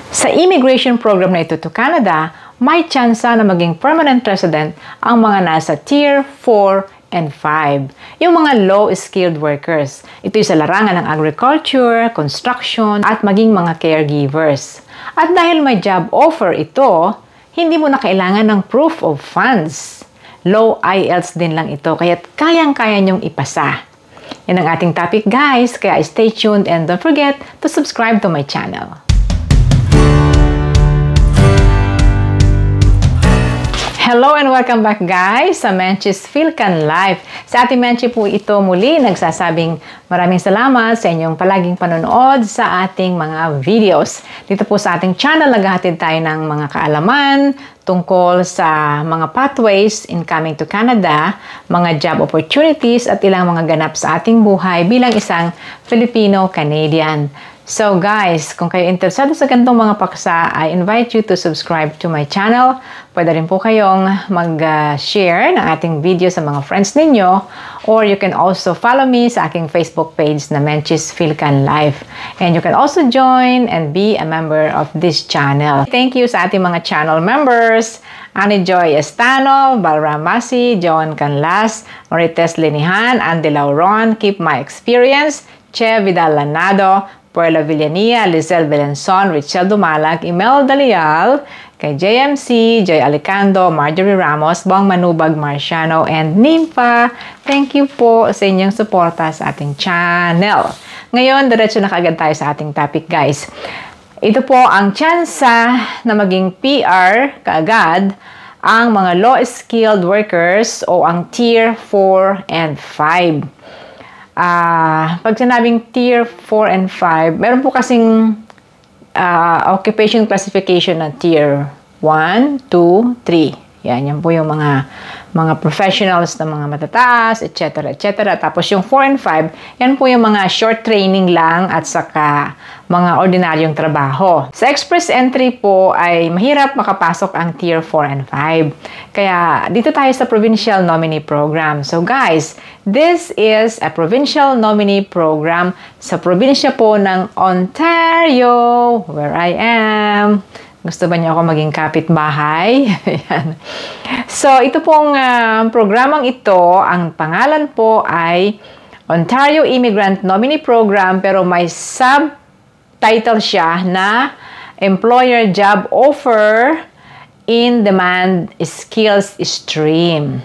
Sa immigration program na ito to Canada, may tsansa na maging permanent resident ang mga nasa Tier 4 and 5, yung mga low-skilled workers. Ito'y sa larangan ng agriculture, construction, at maging mga caregivers. At dahil may job offer ito, hindi mo na kailangan ng proof of funds. Low IELTS din lang ito, kaya't kayang-kaya niyong ipasa. Yan ang ating topic guys, kaya stay tuned and don't forget to subscribe to my channel. Hello and welcome back guys sa Menchie's Philcan Life. Sa ating Menchie po ito muli nagsasabing maraming salamat sa inyong palaging panonood sa ating mga videos. Dito po sa ating channel naghahatid tayo ng mga kaalaman tungkol sa mga pathways in coming to Canada, mga job opportunities at ilang mga ganap sa ating buhay bilang isang Filipino-Canadian. So guys, kung kayo interesado sa ganitong mga paksa, I invite you to subscribe to my channel. Pwede rin po kayong mag-share ng ating video sa mga friends ninyo, or you can also follow me sa aking Facebook page na Menchie's Philcan Life. And you can also join and be a member of this channel. Thank you sa ating mga channel members, Annie Joy Estano, Balram Masi, John Canlas, Marites Linihan, Andy Lauron, Keep My Experience, Che Vidal Lanado, Puerla Villania, Lizelle Belenson, Richelle Dumalag, Imelda Leal, kay JMC, Joy Alicando, Marjorie Ramos, Bong Manubag Marciano, and Nympha. Thank you po sa inyong suporta sa ating channel. Ngayon, diretso na kaagad tayo sa ating topic guys. Ito po ang tsansa na maging PR kaagad ang mga low-skilled workers o ang Tier 4 and 5. Pag sinabing Tier 4 and 5, meron po kasing occupation classification na Tier 1, 2, 3. Yan po yung mga professionals na mga matataas, etc. etc. Tapos yung 4 and 5, yan po yung mga short training lang at saka mga ordinaryong trabaho. Sa express entry po ay mahirap makapasok ang Tier 4 and 5. Kaya dito tayo sa Provincial Nominee Program. So guys, this is a Provincial Nominee Program sa probinsya po ng Ontario, where I am. Gusto ba niyo ako maging kapitbahay? So, ito pong programang ito, ang pangalan po ay Ontario Immigrant Nominee Program, pero may subtitle siya na Employer Job Offer in Demand Skills Stream.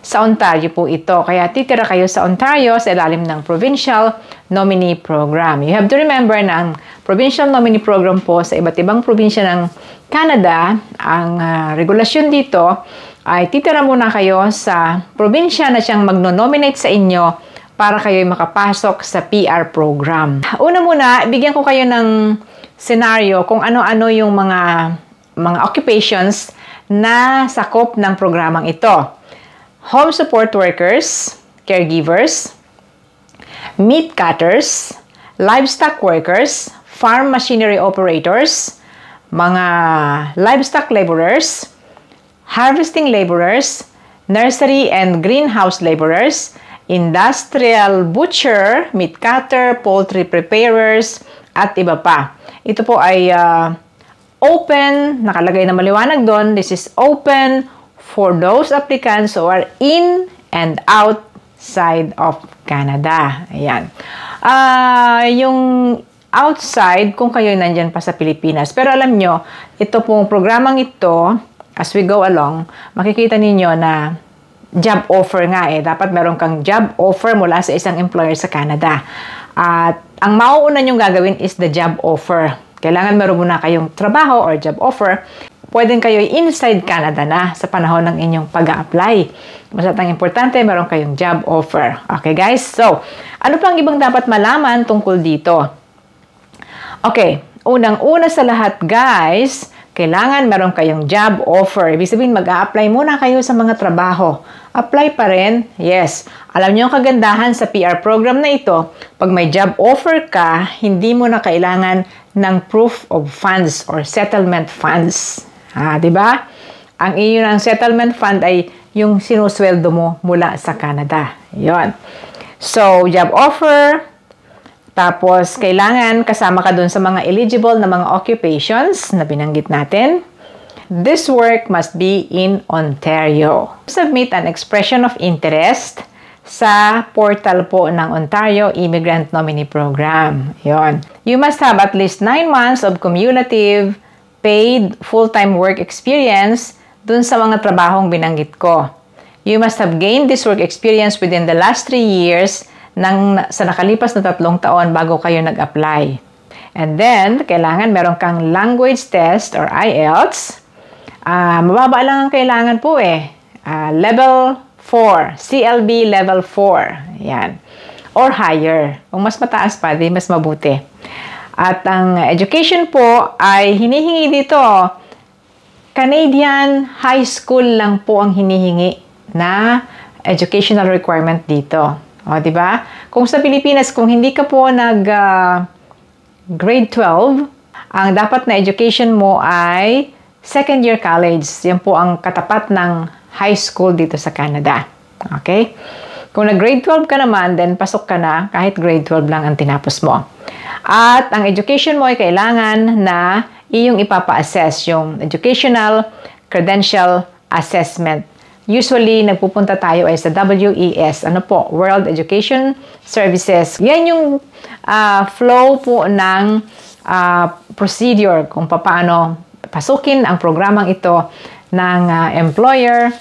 Sa Ontario po ito. Kaya titira kayo sa Ontario sa ilalim ng Provincial Nominee Program. You have to remember na ang Provincial Nominee Program po sa iba't ibang probinsya ng Canada, ang regulasyon dito ay titira muna kayo sa probinsya na siyang magno-nominate sa inyo para kayo'y makapasok sa PR program. Una muna, bigyan ko kayo ng scenario kung ano-ano yung mga occupations na sakop ng programang ito. Home support workers, caregivers, meat cutters, livestock workers, farm machinery operators, mga livestock laborers, harvesting laborers, nursery and greenhouse laborers, industrial butcher, meat cutter, poultry preparers, at iba pa. Ito po ay open, nakalagay na maliwanag doon, this is open for those applicants who are in and outside of Canada. Ayan. Yung outside, kung kayo nandyan pa sa Pilipinas. Pero alam nyo, ito pong programang ito, as we go along, makikita ninyo na job offer nga eh. Dapat meron kang job offer mula sa isang employer sa Canada. At ang mauuna nyong gagawin is the job offer. Kailangan meron muna kayong trabaho or job offer. Pwedeng kayo inside Canada na sa panahon ng inyong pag-a-apply. Masatang importante, meron kayong job offer. Okay guys? So, ano pang ibang dapat malaman tungkol dito? Okay, unang-una sa lahat guys, kailangan meron kayong job offer. Ibig sabihin, mag-a-apply muna kayo sa mga trabaho. Apply pa rin? Yes. Alam niyo ang kagandahan sa PR program na ito, pag may job offer ka, hindi mo na kailangan ng proof of funds or settlement funds. Diba? Ang iyon settlement fund ay yung sinusweldo mo mula sa Canada. Yon. So, job offer, Tapos, kailangan kasama ka dun sa mga eligible na mga occupations na binanggit natin. This work must be in Ontario. Submit an expression of interest sa portal po ng Ontario Immigrant Nominee Program. Yon. You must have at least 9 months of cumulative paid full-time work experience dun sa mga trabahong binanggit ko. You must have gained this work experience within the last 3 years sa nakalipas na 3 taon bago kayo nag-apply. And then, kailangan meron kang language test or IELTS. Mababa lang ang kailangan po level 4, CLB level 4. Yan. Or higher. Kung mas mataas pa, di mas mabuti. At ang education po ay hinihingi dito, Canadian high school lang po ang hinihingi na educational requirement dito. O, di ba? Kung sa Pilipinas, kung hindi ka po grade 12, ang dapat na education mo ay second year college. Yan po ang katapat ng high school dito sa Canada. Okay? Kung grade 12 ka naman, then pasok ka na kahit grade 12 lang ang tinapos mo. At ang education mo ay kailangan na iyong ipapa-assess yung educational credential assessment. Usually, nagpupunta tayo ay sa WES, World Education Services. Yan yung flow po ng procedure kung paano pasukin ang programang ito ng employer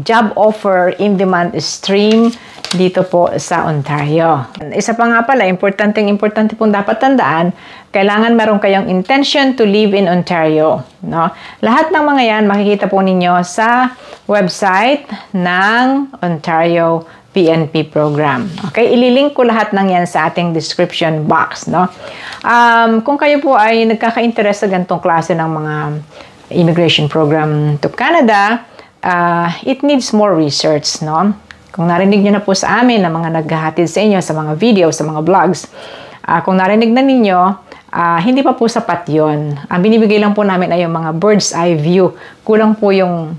job offer in-demand stream dito po sa Ontario. Isa pa nga pala, importante pong dapat tandaan, kailangan meron kayong intention to live in Ontario. No? Lahat ng mga yan makikita po ninyo sa website ng Ontario PNP program. Okay? Ililink ko lahat ng yan sa ating description box. No? Kung kayo po ay nagkaka-interest sa ganitong klase ng mga immigration program to Canada, it needs more research. No? Kung narinig nyo na po sa amin na mga naghahatid sa inyo sa mga videos, sa mga vlogs, kung narinig na ninyo, hindi pa po sapat yun. Ang binibigay lang po namin ay yung mga bird's eye view. Kulang po yung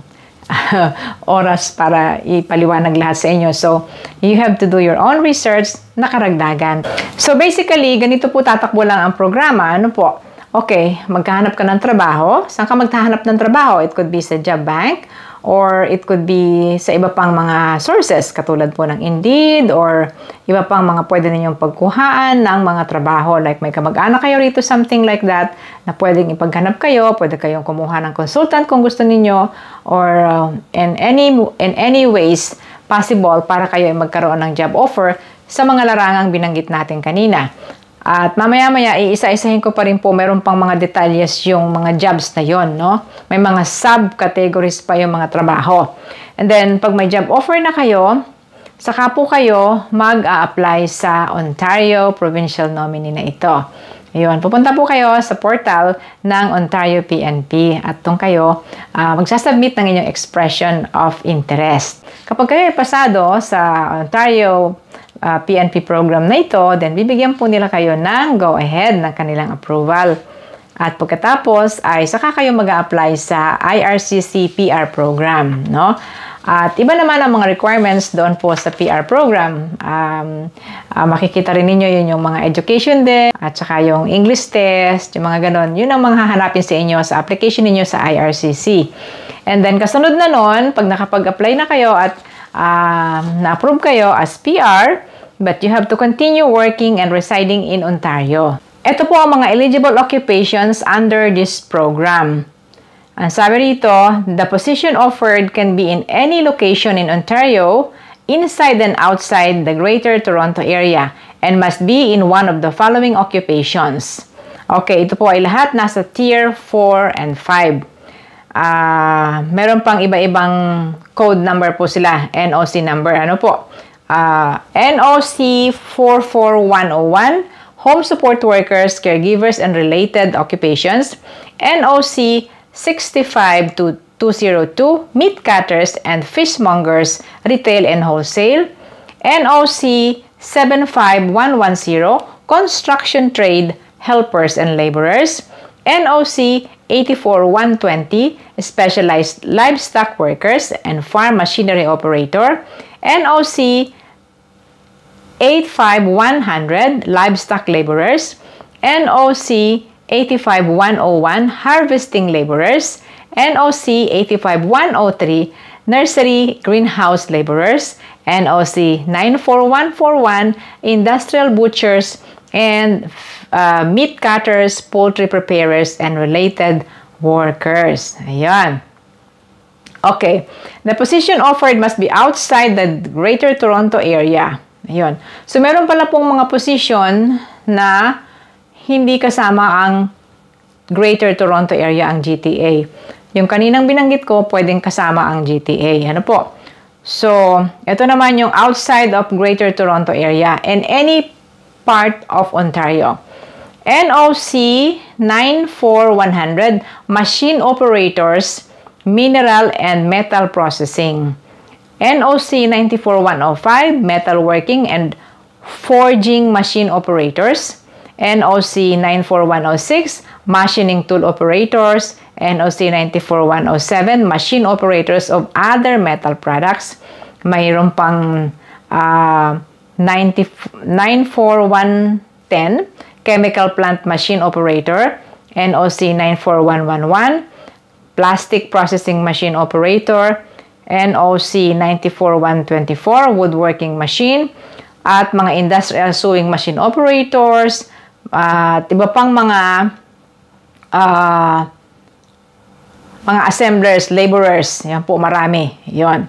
oras para ipaliwanag lahat sa inyo. So, you have to do your own research na karagdagan. So, basically, ganito po tatakbo lang ang programa. Ano po? Okay, maghahanap ka ng trabaho. Saan ka maghahanap ng trabaho? It could be sa job bank, or it could be sa iba pang mga sources, katulad po ng Indeed, or iba pang mga pwede ninyong pagkuhaan ng mga trabaho. Like may kamag-anak kayo rito, something like that, na pwedeng ipaghanap kayo, pwede kayong kumuha ng consultant kung gusto ninyo, or in any ways possible para kayo ay magkaroon ng job offer sa mga larangang binanggit natin kanina. At mamaya-maya, iisa-isahin ko pa rin po, meron pang mga detalles yung mga jobs na yon, no? May mga subcategories pa yung mga trabaho. And then, pag may job offer na kayo, saka po kayo mag-a-apply sa Ontario Provincial Nominee na ito. Ayun, pupunta po kayo sa portal ng Ontario PNP at doon kayo magsasubmit ng inyong expression of interest. Kapag kayo ay pasado sa Ontario PNP program na ito, then bibigyan po nila kayo ng go-ahead ng kanilang approval. At pagkatapos ay saka kayo mag-a-apply sa IRCC PR program, no? At iba naman ang mga requirements doon po sa PR program. Makikita rin ninyo yun yung mga education din, at saka yung English test, yung mga ganon. Yun ang mga hahanapin sa inyo sa application ninyo sa IRCC. And then kasunod na nun, pag nakapag-apply na kayo at na-approve kayo as PR, but you have to continue working and residing in Ontario. Ito po ang mga eligible occupations under this program. Ang sabi rito, the position offered can be in any location in Ontario, inside and outside the Greater Toronto Area, and must be in one of the following occupations. Okay, ito po ay lahat nasa Tier 4 and 5. Meron pang iba-ibang code number po sila, NOC number. Ano po? NOC 44101, Home Support Workers, Caregivers, and Related Occupations. NOC 65202, Meat Cutters and Fishmongers, Retail and Wholesale. NOC 75110, Construction Trade, Helpers and Laborers. NOC 84120, Specialized Livestock Workers and Farm Machinery Operator. NOC 85100 livestock laborers, NOC 85101 harvesting laborers, NOC 85103 nursery greenhouse laborers, NOC 94141 industrial butchers and meat cutters, poultry preparers, and related workers. Ayan. Okay. The position offered must be outside the Greater Toronto area. Ayun. So, meron pala pong mga position na hindi kasama ang Greater Toronto area, ang GTA. Yung kaninang binanggit ko, pwedeng kasama ang GTA. Ano po? So, ito naman yung outside of Greater Toronto area and any part of Ontario. NOC 94100 machine operators, mineral and metal processing. NOC 94105 metalworking and forging machine operators. NOC 94106 machining tool operators. NOC 94107 machine operators of other metal products. Mayroon pang 94110 chemical plant machine operator. NOC 94111 plastic processing machine operator. NOC 94124 woodworking machine. At mga industrial sewing machine operators. At iba pang mga assemblers, laborers. Yan po, marami. Yon.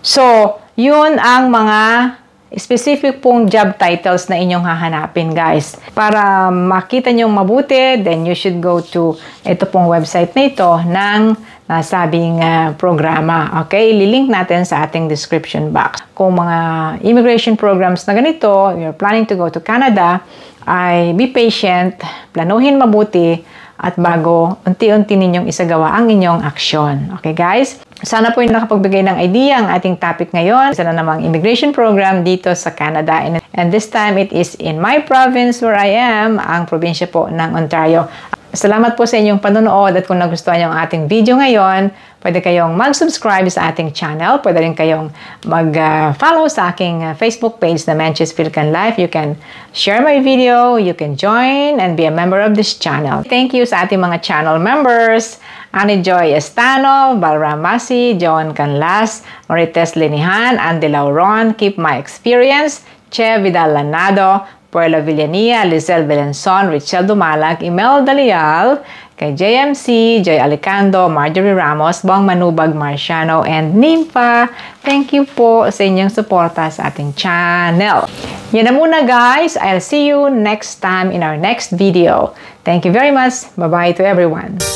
So, yun ang mga specific pong job titles na inyong hahanapin, guys. Para makita nyong mabuti, then you should go to ito pong website na ito ng nasabing programa. Okay? Ililink natin sa ating description box. Kung mga immigration programs na ganito, you're planning to go to Canada, ay be patient, planuhin mabuti, at bago unti-unti ninyong isagawa ang inyong aksyon. Okay, guys? Sana po yung nakapagbigay ng idea ang ating topic ngayon. Isa na namang immigration program dito sa Canada. And this time, it is in my province where I am, ang probinsya po ng Ontario. Salamat po sa inyong panonood at kung nagustuhan niyo ang ating video ngayon, pwede kayong mag-subscribe sa ating channel. Pwede rin kayong mag-follow sa aking Facebook page na Manches Philcan Life. You can share my video, you can join, and be a member of this channel. Thank you sa ating mga channel members. Ani Joy Estano, Balram Masi, Joan Canlas, Marites Linihan, Andy Lauron, Keep My Experience, Che Vidal Lanado, Puerla Villania, Lizelle Belenson, Richel Dumalag, Imelda Leal, kay JMC, Joy Alicando, Marjorie Ramos, Bong Manubag Marciano, and Nympha. Thank you po sa inyong suporta sa ating channel. Yan na muna, guys. I'll see you next time in our next video. Thank you very much. Bye-bye to everyone.